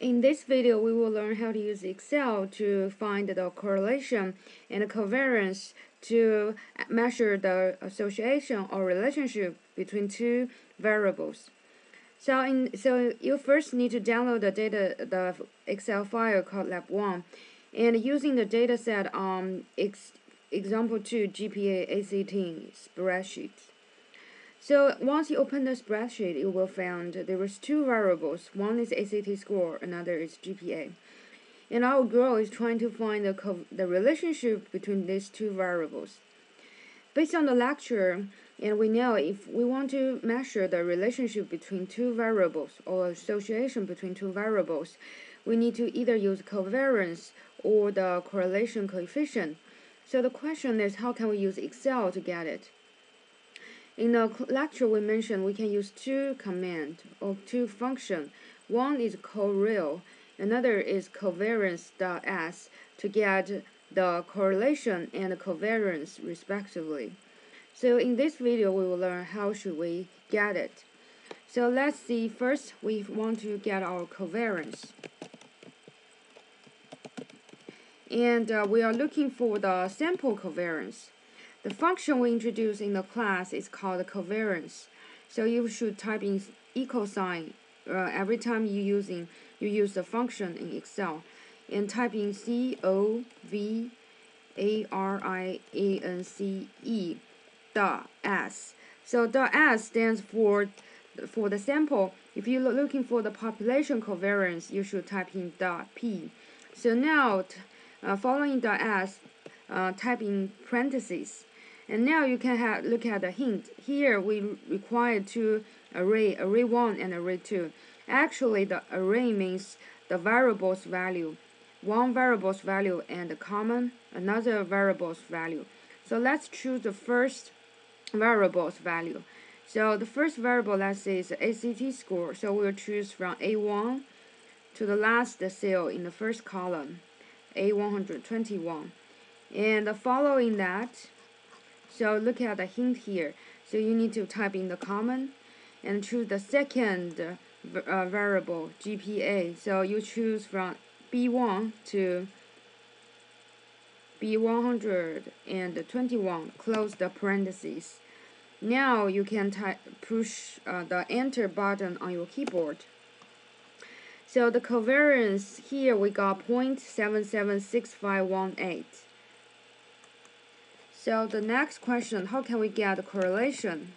In this video, we will learn how to use Excel to find the correlation and the covariance to measure the association or relationship between two variables. So you first need to download the Excel file called Lab1, and using the dataset example 2 GPA ACT spreadsheet. So once you open the spreadsheet, you will find there is two variables. One is ACT score, another is GPA. And our goal is trying to find the relationship between these two variables. Based on the lecture, and we know if we want to measure the relationship between two variables or association between two variables, we need to either use covariance or the correlation coefficient. So the question is, how can we use Excel to get it? In the lecture, we mentioned we can use two commands or two functions. One is Correl, another is covariance.s to get the correlation and the covariance respectively. So in this video, we will learn how should we get it. So let's see. First, we want to get our covariance. And we are looking for the sample covariance. The function we introduced in the class is called covariance. So you should type in equal sign every time you use the function in Excel, and type in covariance dot s. So dot s stands for the sample. If you're looking for the population covariance, you should type in dot p. So now, following dot s, type in parentheses. And now you can look at the hint. Here we require two array 1 and array 2. Actually, the array means the variable's value. One variable's value and the common, another variable's value. So let's choose the first variable's value. So the first variable, let's say, is the ACT score. So we'll choose from A1 to the last cell in the first column, A121. And following that, so look at the hint here. So you need to type in the common and choose the second variable, GPA. So you choose from B1 to B121, close the parentheses. Now you can push the enter button on your keyboard. So the covariance here we got 0.776518. So the next question, how can we get the correlation?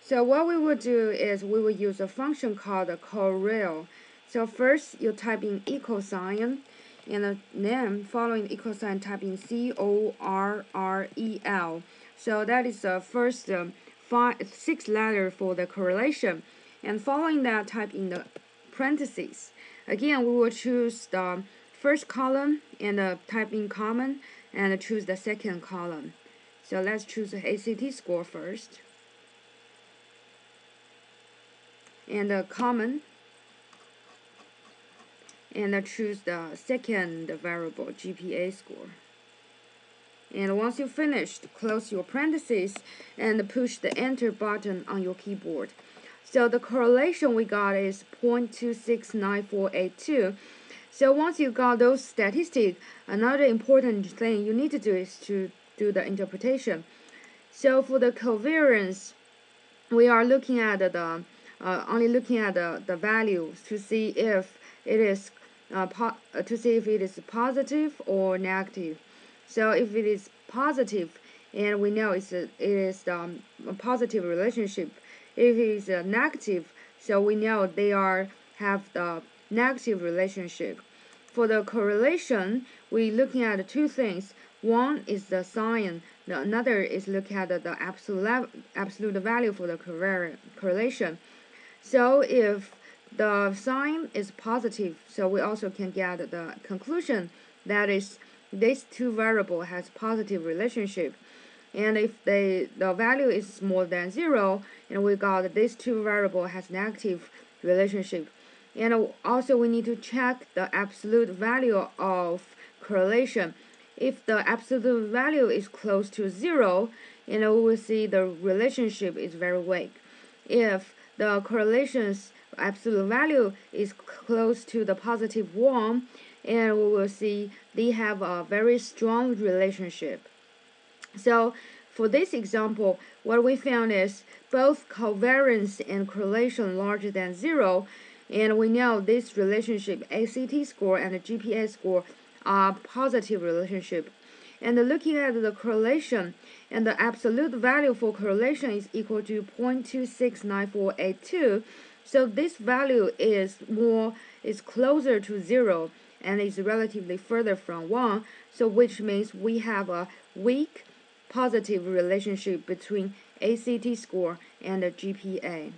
So what we will do is we will use a function called Correl. So first you type in equal sign, and then following the equal sign type in CORREL. So that is the first 6 letter for the correlation. And following that, type in the parentheses. Again, we will choose the first column and type in common and choose the second column. So let's choose the ACT score first. And the common. And choose the second variable, GPA score. And once you've finished, close your parentheses and push the enter button on your keyboard. So the correlation we got is 0.269482. So once you got those statistics, another important thing you need to do is to do the interpretation. So for the covariance, we are looking at the value to see if it is positive or negative. So if it is positive, and we know it is a positive relationship. If it is negative, so we know they have the negative relationship. For the correlation, we're looking at two things. One is the sign. The another is look at the absolute value for the correlation. So if the sign is positive, so we also can get the conclusion that is these two variables has positive relationship. And if the value is more than 0, and we got these two variables has negative relationship. And also we need to check the absolute value of correlation. If the absolute value is close to 0, we will see the relationship is very weak. If the correlations absolute value is close to the positive 1, and we will see they have a very strong relationship. So for this example, what we found is both covariance and correlation larger than 0, and we know this relationship ACT score and the GPA score are positive relationship. And looking at the correlation, and the absolute value for correlation is equal to 0.269482. So this value is closer to 0 and is relatively further from 1. So which means we have a weak positive relationship between ACT score and the GPA.